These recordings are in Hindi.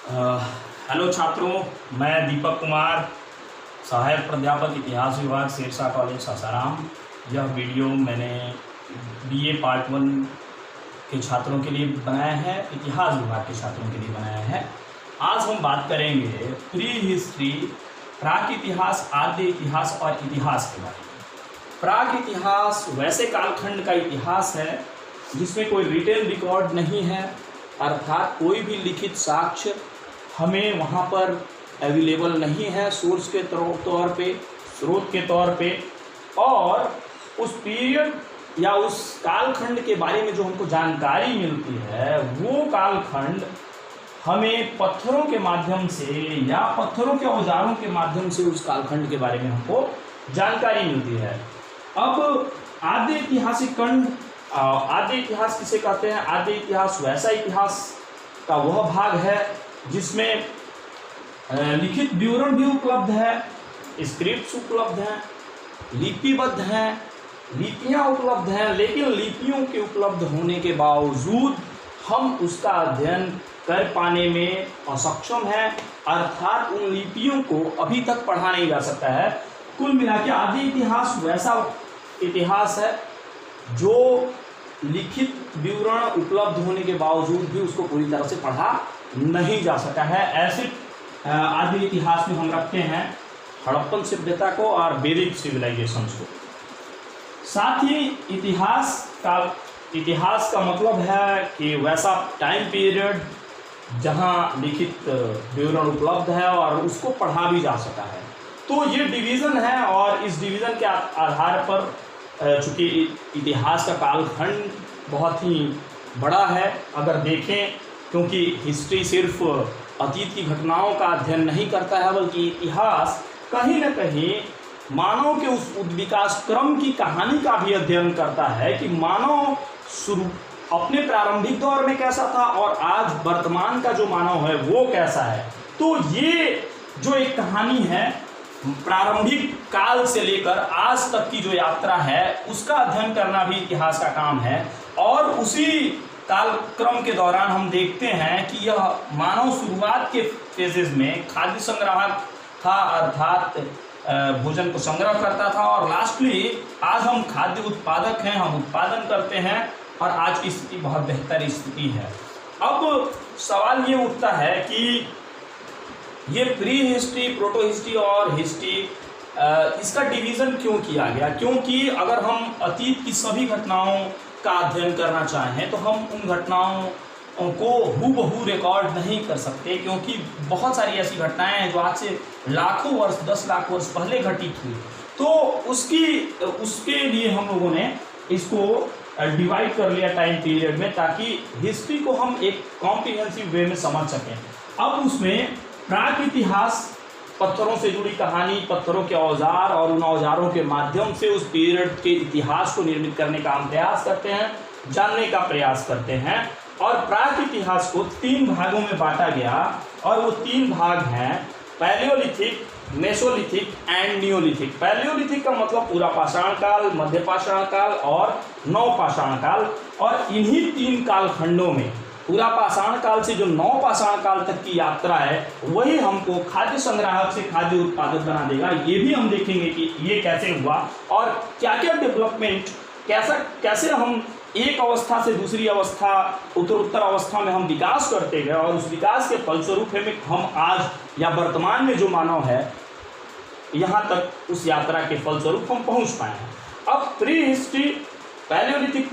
हेलो छात्रों, मैं दीपक कुमार, सहायक प्राध्यापक इतिहास विभाग सिरसा कॉलेज सासाराम। यह वीडियो मैंने बीए पार्ट 1 के छात्रों के लिए बनाया है, इतिहास विभाग के छात्रों के लिए बनाया है। आज हम बात करेंगे प्री हिस्ट्री, प्राक इतिहास, आद्य इतिहास और इतिहास के बारे में। प्राक इतिहास वैसे कालखंड का इतिहास है जिसमें कोई रिटेन रिकॉर्ड नहीं है, अर्थात कोई भी लिखित साक्ष्य हमें वहाँ पर अवेलेबल नहीं है सोर्स के तौर पे, स्रोत के तौर पे। और उस पीरियड या उस कालखंड के बारे में जो हमको जानकारी मिलती है वो कालखंड हमें पत्थरों के माध्यम से या पत्थरों के औजारों के माध्यम से उस कालखंड के बारे में हमको जानकारी मिलती है। अब आद्य ऐतिहासिक खंड, आद्य इतिहास किसे कहते हैं? आद्य इतिहास वैसा इतिहास का वह भाग है जिसमें लिखित विवरण भी उपलब्ध है, स्क्रिप्ट्स उपलब्ध हैं, लिपिबद्ध हैं, लिपियां उपलब्ध हैं, लेकिन लिपियों के उपलब्ध होने के बावजूद हम उसका अध्ययन कर पाने में असक्षम हैं, अर्थात उन लिपियों को अभी तक पढ़ा नहीं जा सकता है। कुल मिला के आदि इतिहास वैसा इतिहास है जो लिखित विवरण उपलब्ध होने के बावजूद भी उसको पूरी तरह से पढ़ा नहीं जा सका है। ऐसे आदि इतिहास में हम रखते हैं हड़प्पन सभ्यता को और वैदिक सिविलाइजेशंस को। साथ ही इतिहास का मतलब है कि वैसा टाइम पीरियड जहां लिखित विवरण उपलब्ध है और उसको पढ़ा भी जा सका है। तो ये डिवीज़न है और इस डिवीज़न के आधार पर चूँकि इतिहास का कालखंड बहुत ही बड़ा है अगर देखें, क्योंकि हिस्ट्री सिर्फ अतीत की घटनाओं का अध्ययन नहीं करता है बल्कि इतिहास कहीं न कहीं मानव के उस विकास क्रम की कहानी का भी अध्ययन करता है कि मानव शुरू अपने प्रारंभिक दौर में कैसा था और आज वर्तमान का जो मानव है वो कैसा है। तो ये जो एक कहानी है प्रारंभिक काल से लेकर आज तक की जो यात्रा है उसका अध्ययन करना भी इतिहास का काम है। और उसी कालक्रम के दौरान हम देखते हैं कि यह मानव शुरुआत के फेजेस में खाद्य संग्राहक था, अर्थात भोजन को संग्रह करता था, और लास्टली आज हम खाद्य उत्पादक हैं, हम उत्पादन करते हैं और आज की स्थिति बहुत बेहतर स्थिति है। अब सवाल ये उठता है कि ये प्री हिस्ट्री, प्रोटो हिस्ट्री और हिस्ट्री इसका डिवीज़न क्यों किया गया? क्योंकि अगर हम अतीत की सभी घटनाओं का अध्ययन करना चाहें तो हम उन घटनाओं को हूबहू रिकॉर्ड नहीं कर सकते, क्योंकि बहुत सारी ऐसी घटनाएं हैं जो आज से लाखों वर्ष, 10 लाख वर्ष पहले घटित हुई। तो उसके लिए हम लोगों ने इसको डिवाइड कर लिया टाइम पीरियड में, ताकि हिस्ट्री को हम एक कॉम्प्रिहेंसिव वे में समझ सकें। अब उसमें प्राक इतिहास पत्थरों से जुड़ी कहानी, पत्थरों के औजार और उन औजारों के माध्यम से उस पीरियड के इतिहास को निर्मित करने का हम प्रयास करते हैं, जानने का प्रयास करते हैं। और प्राक इतिहास को 3 भागों में बांटा गया और वो 3 भाग हैं Palaeolithic, Mesolithic and Neolithic. Palaeolithic का मतलब पूरा पाषाण काल, मध्य पाषाण काल और नव पाषाण काल। और इन्हीं 3 कालखंडों में पूरा पाषाण काल से जो नव पाषाण काल तक की यात्रा है वही हमको खाद्य संग्राहक से खाद्य उत्पादक बना देगा। ये भी हम देखेंगे कि ये कैसे हुआ और क्या क्या डेवलपमेंट, कैसे हम एक अवस्था से दूसरी अवस्था, उत्तरोत्तर अवस्था में हम विकास करते गए और उस विकास के फलस्वरूप हम आज या वर्तमान में जो मानव है यहाँ तक उस यात्रा के फलस्वरूप हम पहुँच पाए हैं। अब प्री हिस्ट्री, पैलियोलिथिक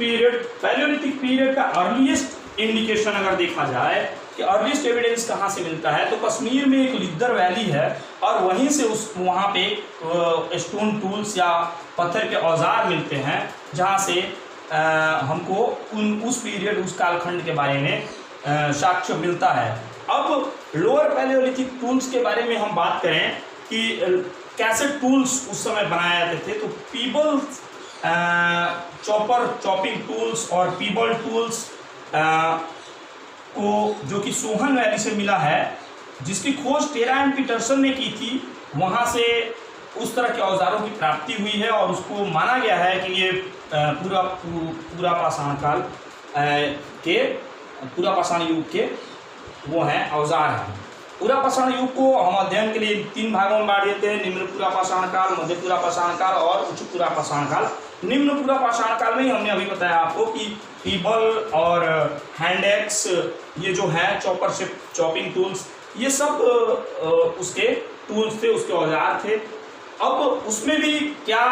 पीरियड का अर्लीस्ट इंडिकेशन अगर देखा जाए कि अर्लीस्ट एविडेंस कहाँ से मिलता है तो कश्मीर में एक लिद्दर वैली है और वहीं से वहाँ पे स्टोन टूल्स या पत्थर के औजार मिलते हैं जहाँ से हमको उस पीरियड, उस कालखंड के बारे में साक्ष्य मिलता है। अब लोअर पैलियोलिथिक टूल्स के बारे में हम बात करें कि कैसे टूल्स उस समय बनाए जाते थे, तो पीबल चॉपिंग टूल्स और पीबल टूल्स को जो कि सोहन वैली से मिला है, जिसकी खोज टेरा एंड पीटरसन ने की थी, वहाँ से उस तरह के औजारों की प्राप्ति हुई है और उसको माना गया है कि ये पूरा पाषाण काल के, पूरा पाषाण युग के वो हैं औजार हैं। पूरा पाषाण युग को हम अध्ययन के लिए 3 भागों में बांट देते हैं, निम्न पूरा पाषाण काल, मध्य पूरा पाषाण काल और उच्च पूरा पाषाण काल। निम्न पूरा पाषाण काल में ही हमने अभी बताया आपको कि पीपल और हैंड एक्स, ये जो है चॉपर से चॉपिंग टूल्स, ये सब उसके टूल्स थे, उसके औजार थे। अब उसमें भी क्या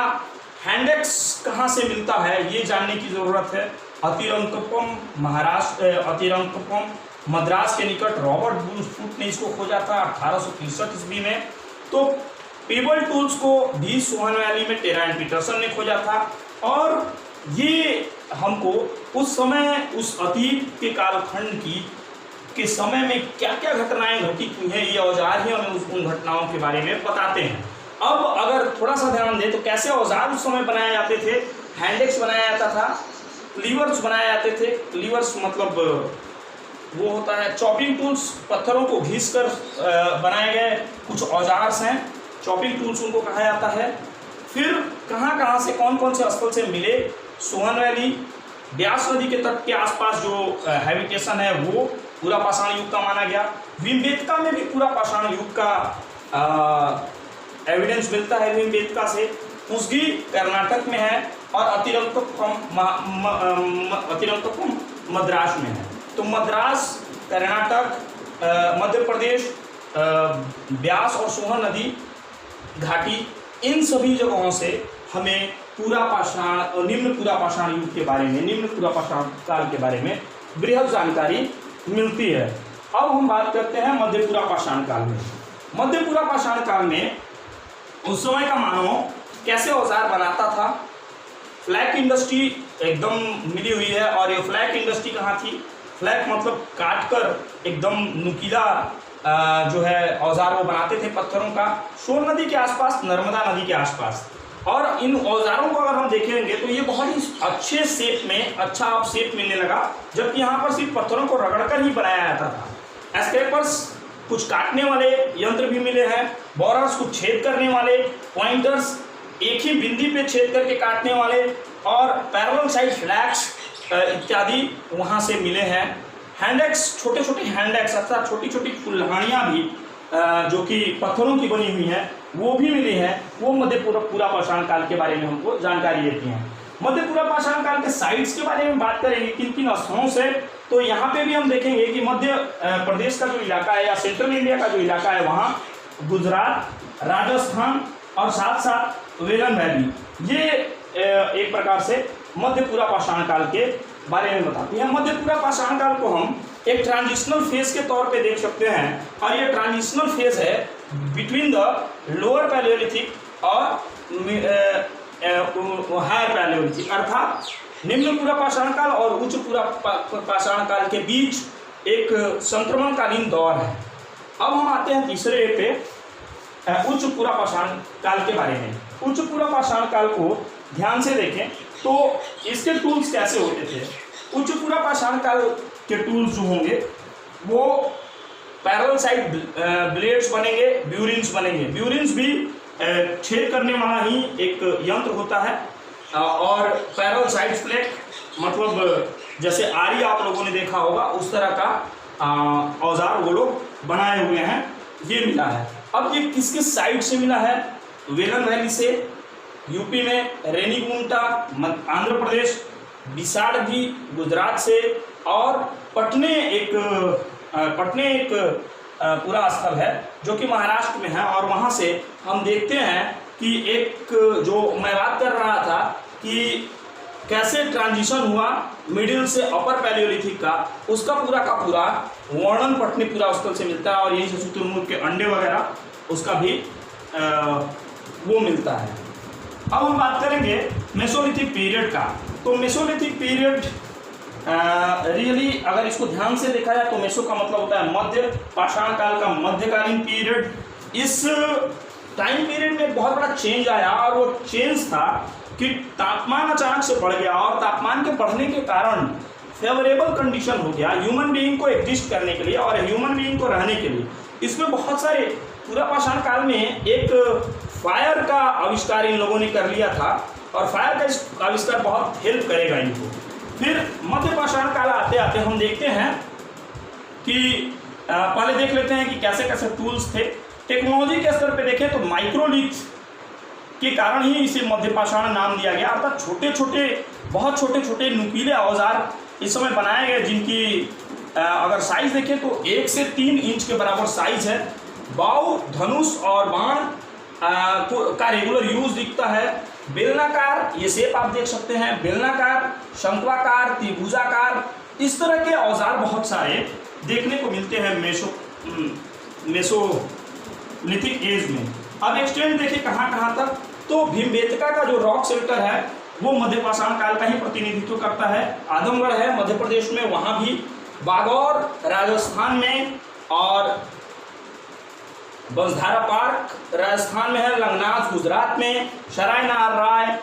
हैंड एक्स कहाँ से मिलता है ये जानने की जरूरत है। अतिरंकपम मद्रास के निकट रॉबर्ट ब्रूसफुट ने इसको खोजा था 1863 ईस्वी में। तो पेबल टूल्स को भी सोहन वैली में टेरा एंड पीटरसन ने खोजा था। और ये हमको उस समय, उस अतीत के कालखंड के समय में क्या क्या घटनाएं घटित हुई हैं, ये औजार ही हमें उन घटनाओं के बारे में बताते हैं। अब अगर थोड़ा सा ध्यान दें तो कैसे औजार उस समय बनाए जाते थे। हैंडेक्स बनाया जाता था, क्लीवर्स बनाए जाते थे। क्लीवर्स मतलब वो होता है चॉपिंग टूल्स, पत्थरों को घिस कर बनाए गए कुछ औजार हैं, चॉपिंग टूल्स उनको कहा जाता है। फिर कहाँ कहाँ से, कौन कौन से स्थल से मिले, सोहन वैली, ब्यास नदी के तट के आसपास जो हैबिटेशन है वो पूरा पाषाण युग का माना गया। भीमबेटका में भी पूरा पाषाण युग का एविडेंस मिलता है भीमबेटका से। उसकी कर्नाटक में है और अतिरंकपम मद्रास में है। तो मद्रास, कर्नाटक, मध्य प्रदेश, ब्यास और सोहन नदी घाटी, इन सभी जगहों से हमें पूरा पाषाण और निम्न पूरा पाषाण युग के बारे में, निम्न पूरा पाषाण काल के बारे में बृहद जानकारी मिलती है। अब हम बात करते हैं मध्य पूरा पाषाण काल में। मध्य पूरा पाषाण काल में उस समय का मानव कैसे औजार बनाता था। फ्लैग इंडस्ट्री एकदम मिली हुई है। और ये फ्लैग इंडस्ट्री कहाँ थी? फ्लैग मतलब काट कर एकदम नुकीला जो है औजार वो बनाते थे पत्थरों का, सोन नदी के आसपास, नर्मदा नदी के आसपास। और इन औजारों को अगर हम देखेंगे तो ये बहुत ही अच्छे शेप में, अच्छा आप शेप मिलने लगा, जबकि यहाँ पर सिर्फ पत्थरों को रगड़कर ही बनाया जाता था। स्क्रैपर्स, कुछ काटने वाले यंत्र भी मिले हैं, बोरर्स, कुछ छेद करने वाले, पॉइंटर्स, एक ही बिंदी पे छेद करके काटने वाले, और पैरेलल साइड फ्लैग्स इत्यादि वहाँ से मिले हैं। हैंडेक्स, छोटे छोटे हैंडेक्स अर्थात छोटी छोटी कुल्हाड़ियाँ भी जो कि पत्थरों की बनी हुई हैं वो भी मिली हैं। वो मध्य पूरा पाषाण काल के बारे में हमको जानकारी देती हैं। मध्य पूरा पाषाण काल के साइट्स के बारे में बात करेंगे किन किन स्थलों से, तो यहाँ पे भी हम देखेंगे कि मध्य प्रदेश का जो इलाका है या सेंट्रल इंडिया का जो इलाका है वहाँ गुजरात, राजस्थान और साथ साथ वेलन वैली, ये एक प्रकार से मध्य पूरा पाषाण काल के बारे में बताती है। मध्य पूरा पाषाण काल को हम एक ट्रांजिशनल फेज के तौर पे देख सकते हैं। और ये ट्रांजिशनल फेज है बिटवीन द लोअर पैलियोलिथिक और हायर पैलियोलिथिक, अर्थात निम्न पूरा पाषाण काल और उच्च पूरा पाषाण काल के बीच एक संक्रमणकालीन दौर है। अब हम आते हैं तीसरे पे, उच्च पूरा पाषाण काल के बारे में। उच्च पूरा पाषाण काल को ध्यान से देखें तो इसके टूल्स कैसे होते थे। उच्च पूरा पाषाण काल के टूल्स जो होंगे वो पैरेलल साइड ब्लेड्स बनेंगे, ब्यूरिन्स बनेंगे। ब्यूरिन्स भी छेद करने वाला ही एक यंत्र होता है। और पैरेलल साइड फ्लैग मतलब जैसे आरी आप लोगों ने देखा होगा उस तरह का औजार वो लोग बनाए हुए हैं, ये मिला है। अब ये किस किस साइड से मिला है? वेलन वैली से, यूपी में रेनीगुंटा आंध्र प्रदेश, बिसाड़गी गुजरात से, और पटने एक पूरा स्थल है जो कि महाराष्ट्र में है। और वहाँ से हम देखते हैं कि एक जो मैं बात कर रहा था कि कैसे ट्रांजिशन हुआ मिडिल से अपर पैलियोलिथिक का, उसका पूरा का पूरा वर्णन पटने पूरा स्थल से मिलता है। और यही से शुतुरमुर्ग के अंडे वगैरह उसका भी वो मिलता है। अब हम बात करेंगे मेसोलिथिक पीरियड का। तो मेसोलिथिक पीरियड रियली अगर इसको ध्यान से देखा जाए तो मेसो का मतलब होता है मध्य, पाषाण काल का मध्यकालीन पीरियड। इस टाइम पीरियड में बहुत बड़ा चेंज आया और वो चेंज था कि तापमान अचानक से बढ़ गया और तापमान के बढ़ने के कारण फेवरेबल कंडीशन हो गया ह्यूमन बीइंग को एग्जिस्ट करने के लिए और ह्यूमन बीइंग को रहने के लिए। इसमें बहुत सारे पूरा पाषाण काल में एक फायर का आविष्कार इन लोगों ने कर लिया था और फायर का आविष्कार बहुत हेल्प करेगा इनको। फिर मध्य पाषाण काल आते आते हम देखते हैं कि पहले देख लेते हैं कि कैसे कैसे टूल्स थे। टेक्नोलॉजी के स्तर पे देखें तो माइक्रोलिथ के कारण ही इसे मध्यपाषाण नाम दिया गया, अर्थात छोटे छोटे, बहुत छोटे छोटे नुकीले औजार इस समय बनाए गए, जिनकी अगर साइज देखें तो 1 से 3 इंच के बराबर साइज है। बाव, धनुष और बाण का रेगुलर यूज दिखता है। बेलनाकार, ये शेप आप देख सकते हैं, बेलनाकार, शंक्वाकार, त्रिभुजाकार, इस तरह के औजार बहुत सारे देखने को मिलते हैं मेसोलिथिक एज में। अब एक्सटेंड देखिए कहाँ कहाँ तक, तो भीमबेटका का जो रॉक शेल्टर है वो मध्यपाषाण काल का ही प्रतिनिधित्व करता है। आदमगढ़ है मध्य प्रदेश में, वहाँ भी बागौर राजस्थान में, और बंसधारा पार्क राजस्थान में है, लंगनाथ गुजरात में, सराय नाराय,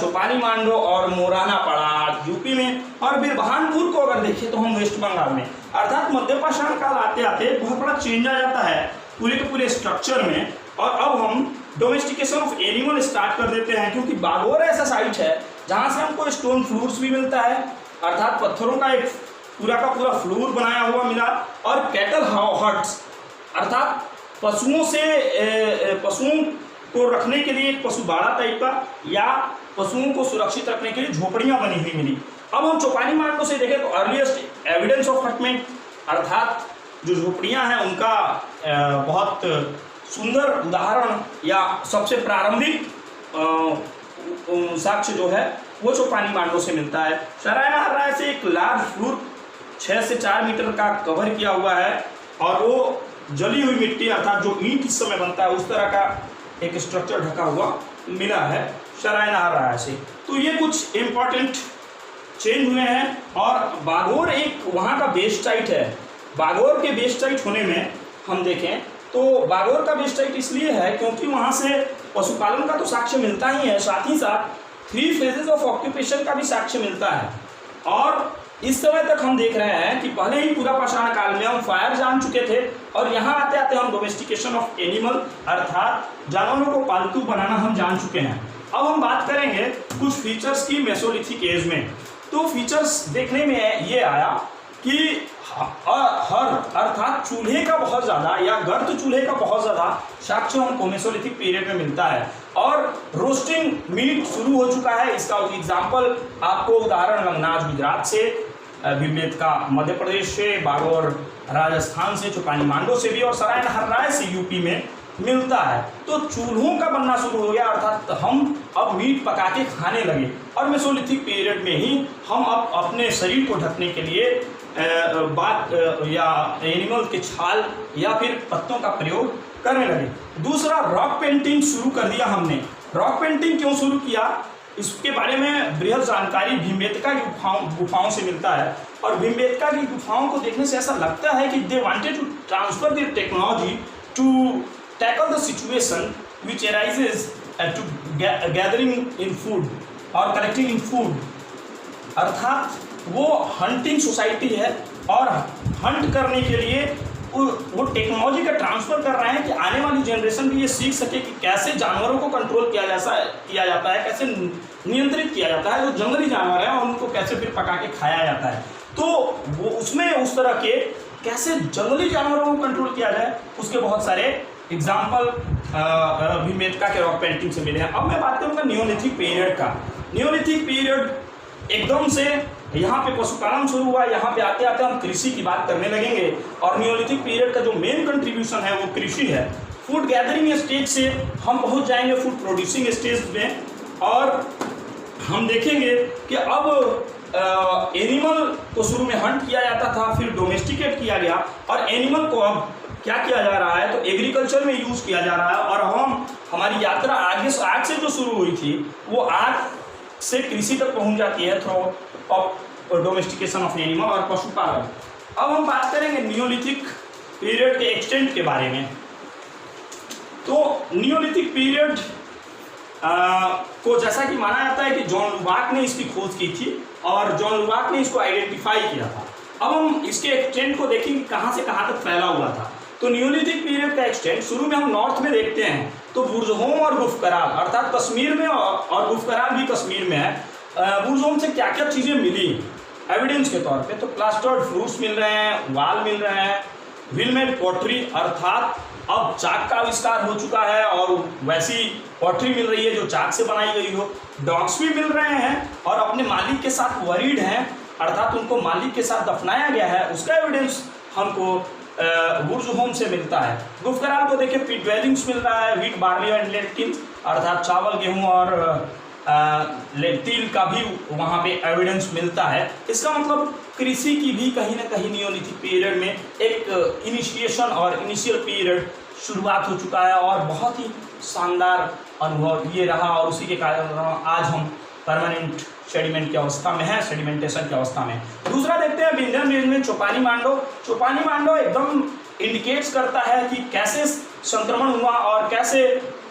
चौपानी मांडो और मोराना पड़ा यूपी में, और बिरबहानपुर को अगर देखें तो हम वेस्ट बंगाल में। अर्थात मध्यपाषाण काल आते आते बहुत बड़ा चेंज आ जाता है पूरे के पूरे स्ट्रक्चर में। और अब हम डोमेस्टिकेशन ऑफ एनिमल स्टार्ट कर देते हैं, क्योंकि बागौर ऐसा साइट है जहाँ से हमको स्टोन फ्लोर्स भी मिलता है, अर्थात पत्थरों का एक पूरा का पूरा फ्लोर बनाया हुआ मिला, और कैटल हट्स अर्थात पशुओं को रखने के लिए एक पशुबाड़ा टाइप का या पशुओं को सुरक्षित रखने के लिए झोपड़ियां बनी हुई मिली। अब हम चौपानी मांडो से देखें तो अर्लीस्ट एविडेंस ऑफ हटमेंट, अर्थात जो झोपड़ियां हैं उनका बहुत सुंदर उदाहरण या सबसे प्रारंभिक साक्ष्य जो है वो चौपानी मांडो से मिलता है। सराय नारायण से एक लार्ज फ्लोर 6 से 4 मीटर का कवर किया हुआ है, और वो जली हुई मिट्टी अर्थात जो ईंट इस समय बनता है उस तरह का एक स्ट्रक्चर ढका हुआ मिला है सराय नारायण से। तो ये कुछ इम्पोर्टेंट चेंज हुए हैं। और बागौर एक वहाँ का बेस साइट है। बागौर के बेस साइट होने में हम देखें तो बागौर का बेस साइट इसलिए है क्योंकि वहाँ से पशुपालन का तो साक्ष्य मिलता ही है, साथ ही साथ 3 फेजेस ऑफ ऑक्यूपेशन का भी साक्ष्य मिलता है। और इस समय तक हम देख रहे हैं कि पहले ही पूरा पाषाण काल में हम फायर जान चुके थे, और यहाँ आते आते हम डोमेस्टिकेशन ऑफ एनिमल अर्थात जानवरों को पालतू बनाना हम जान चुके हैं। अब हम बात करेंगे कुछ फीचर्स की मेसोलिथिक एज में। तो फीचर्स देखने में ये आया कि हर अर्थात चूल्हे का बहुत ज़्यादा या गर्द चूल्हे का बहुत ज़्यादा साक्ष्य हमको मेसोलिथिक पीरियड में मिलता है, और रोस्टिंग मीट शुरू हो चुका है। इसका एग्जाम्पल आपको उदाहरण लंगनाथ गुजरात से, भीमबेटका मध्य प्रदेश से, बागौर राजस्थान से, चौपानी मांडो से भी, और सराय नारायण से यूपी में मिलता है। तो चूल्हों का बनना शुरू हो गया, अर्थात हम अब मीट पका के खाने लगे, और मेसोलिथिक पीरियड में ही हम अब अपने शरीर को ढकने के लिए या एनिमल के छाल या फिर पत्तों का प्रयोग करने लगे। दूसरा, रॉक पेंटिंग शुरू कर दिया हमने। रॉक पेंटिंग क्यों शुरू किया, इसके बारे में बृहद जानकारी भीमबेटका की गुफाओं से मिलता है। और भीमबेटका की गुफाओं को देखने से ऐसा लगता है कि they wanted to transfer their technology to tackle the situation which arises to gathering in food और कलेक्टिंग इन फूड। अर्थात वो हंटिंग सोसाइटी है, और हंट करने के लिए वो टेक्नोलॉजी का ट्रांसफर कर रहे हैं कि आने वाली जनरेशन भी ये सीख सके कि कैसे जानवरों को कंट्रोल किया जाता है, कैसे नियंत्रित किया जाता है जो जंगली जानवर हैं, और उनको कैसे फिर पका के खाया जाता है। तो वो उसमें उस तरह के कैसे जंगली जानवरों को कंट्रोल किया जाए उसके बहुत सारे एग्जाम्पल भीमबेटका के रॉक पेंटिंग से मिले हैं। अब मैं बात करूँगा नियोलिथिक पीरियड का। नियोलिथिक पीरियड एकदम से यहाँ पे पशुपालन शुरू हुआ, यहाँ पे आते आते हम कृषि की बात करने लगेंगे, और नियोलिथिक पीरियड का जो मेन कंट्रीब्यूशन है वो कृषि है। फूड गैदरिंग स्टेज से हम पहुँच जाएंगे फूड प्रोड्यूसिंग स्टेज में, और हम देखेंगे कि अब एनिमल को शुरू में हंट किया जाता था, फिर डोमेस्टिकेट किया गया, और एनिमल को अब क्या किया जा रहा है तो एग्रीकल्चर में यूज़ किया जा रहा है। और हमारी यात्रा आग से जो शुरू हुई थी वो आग से कृषि तक पहुंच जाती है through of domestication of animal और पशुपालन। अब हम बात करेंगे नियोलिथिक पीरियड के एक्सटेंट के बारे में। तो नियोलिथिक पीरियड को जैसा कि माना जाता है कि जॉन लुबाक ने इसकी खोज की थी, और जॉन लुबाक ने इसको आइडेंटिफाई किया था। अब हम इसके एक्सटेंट को देखेंगे कहाँ से कहाँ तक फैला हुआ था। तो नियोलिथिक पीरियड का एक्सटेंट शुरू में हम नॉर्थ में देखते हैं, तो बुर्जहोम और गुफकराल अर्थात कश्मीर में, और गुफकराल भी कश्मीर में है। बुर्जहोम से क्या क्या चीज़ें मिली एविडेंस के तौर पे, तो प्लास्टर्ड फ्रूट्स मिल रहे हैं, वाल मिल रहे हैं, व्हील मेड पॉटरी अर्थात अब चाक का आविष्कार हो चुका है और वैसी पॉटरी मिल रही है जो चाक से बनाई गई हो। डॉग्स भी मिल रहे हैं और अपने मालिक के साथ वरीड हैं, अर्थात उनको मालिक के साथ दफनाया गया है, उसका एविडेंस हमको बुर्ज होम से मिलता है। गुफ्तराल को देखिए, पीट ड्वेलिंग्स मिल रहा है, व्हीट बार्ली एंड लेंटिल अर्थात चावल गेहूं और तिल का भी वहाँ पे एविडेंस मिलता है। इसका मतलब कृषि की भी कहीं ना कहीं नियोलिथिक पीरियड में एक इनिशिएशन और इनिशियल पीरियड शुरुआत हो चुका है और बहुत ही शानदार अनुभव ये रहा और उसी के कारण आज हम परमानेंट सेडिमेंट की अवस्था में है, सेडिमेंटेशन की अवस्था में। दूसरा देखते हैं विंध्यन रेंज में चौपानी मांडो। चौपानी मांडो एकदम इंडिकेट्स करता है कि कैसे संक्रमण हुआ और कैसे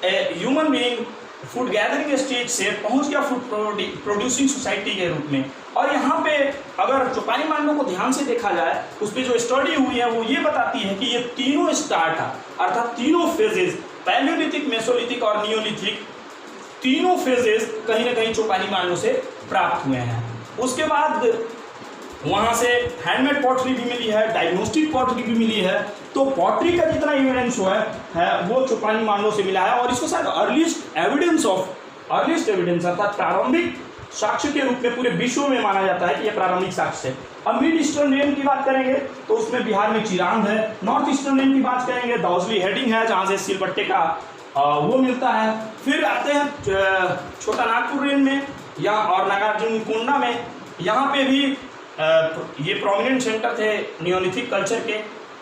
human being food gathering stage से पहुंच गया फूड प्रोड्यूसिंग सोसाइटी के रूप में। और यहाँ पे अगर चौपानी मांडो को ध्यान से देखा जाए, उस पर जो स्टडी हुई है वो ये बताती है कि ये तीनों स्टार्ट अर्थात तीनों फेजेस, पैलियोलिथिक, मेसोलिथिक और नियोलिथिक, तीनों फेजेस कहीं ना कहीं चौपानी मांडो से प्राप्त हुए हैं। उसके बाद वहाँ से हैंडमेड पॉटरी भी मिली है, डायग्नोस्टिक पॉटरी भी मिली है। तो पॉटरी का जितना एविडेंस हुआ है वो चौपानी मांडो से मिला है और इसको शायद अर्लीस्ट एविडेंस अर्थात प्रारंभिक साक्ष्य के रूप में पूरे विश्व में माना जाता है कि यह प्रारंभिक साक्ष्य है। अब मिड ईस्टर्न रेन की बात करेंगे तो उसमें बिहार में चिरांद है। नॉर्थ ईस्टर्न रेन की बात करेंगे दाउजली हेडिंग है जहाँ से सिलबट्टे का वो मिलता है। फिर आते हैं छोटा नागपुर रेन में या और नागार्जुन कोंडा में, यहाँ पे भी ये प्रोमिनेंट सेंटर थे नियोलिथिक कल्चर के।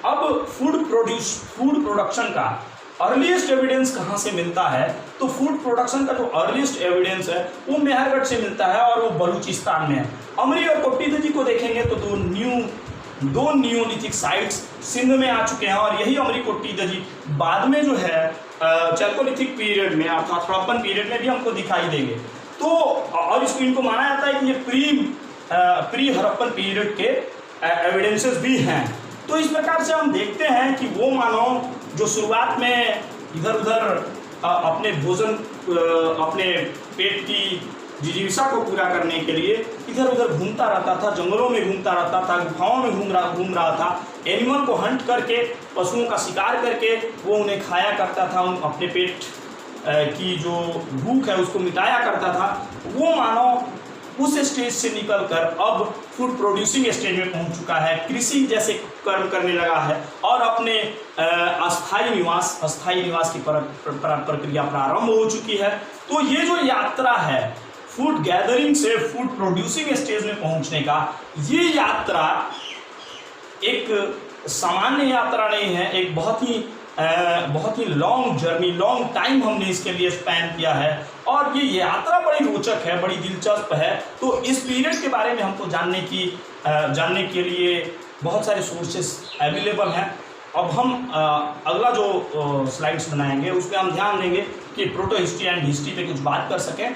अब फूड प्रोडक्शन का अर्लीस्ट एविडेंस कहाँ से मिलता है, तो फूड प्रोडक्शन का जो अर्लीस्ट एविडेंस है वो मेहरगढ़ से मिलता है और वो बलूचिस्तान में है। अमरी और कोप्टीदजी को देखेंगे तो दो नियोलिथिक साइट्स सिंध में आ चुके हैं और यही अमरी कोप्टीदजी बाद में जो है चैल्कोलिथिक पीरियड में अर्थात हड़प्पन पीरियड में भी हमको दिखाई देंगे। तो और इनको माना जाता है कि ये प्री हड़प्पन पीरियड के एविडेंसेस भी हैं। तो इस प्रकार से हम देखते हैं कि वो मानव जो शुरुआत में इधर उधर अपने भोजन अपने पेट की जिजीविका को पूरा करने के लिए इधर उधर घूमता रहता था, जंगलों में घूमता रहता था, गुफाओं में घूम रहा था, एनिमल को हंट करके, पशुओं का शिकार करके वो उन्हें खाया करता था, अपने पेट की जो भूख है उसको मिटाया करता था। वो मानव उस स्टेज से निकलकर अब फूड प्रोड्यूसिंग स्टेज में पहुंच चुका है, कृषि जैसे कर्म करने लगा है और अपने अस्थायी निवास की प्रक्रिया प्रारंभ हो चुकी है। तो ये जो यात्रा है फूड गैदरिंग से फूड प्रोड्यूसिंग स्टेज में पहुंचने का, ये यात्रा एक सामान्य यात्रा नहीं है, एक बहुत ही लॉन्ग जर्नी, लॉन्ग टाइम हमने इसके लिए स्पेंड किया है और ये यात्रा बड़ी रोचक है, बड़ी दिलचस्प है। तो इस पीरियड के बारे में हमको जानने के लिए बहुत सारे सोर्सेस अवेलेबल हैं। अब हम अगला जो स्लाइड्स बनाएंगे उस पर हम ध्यान देंगे कि प्रोटो हिस्ट्री एंड हिस्ट्री पे कुछ बात कर सकें।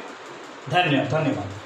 धन्यवाद।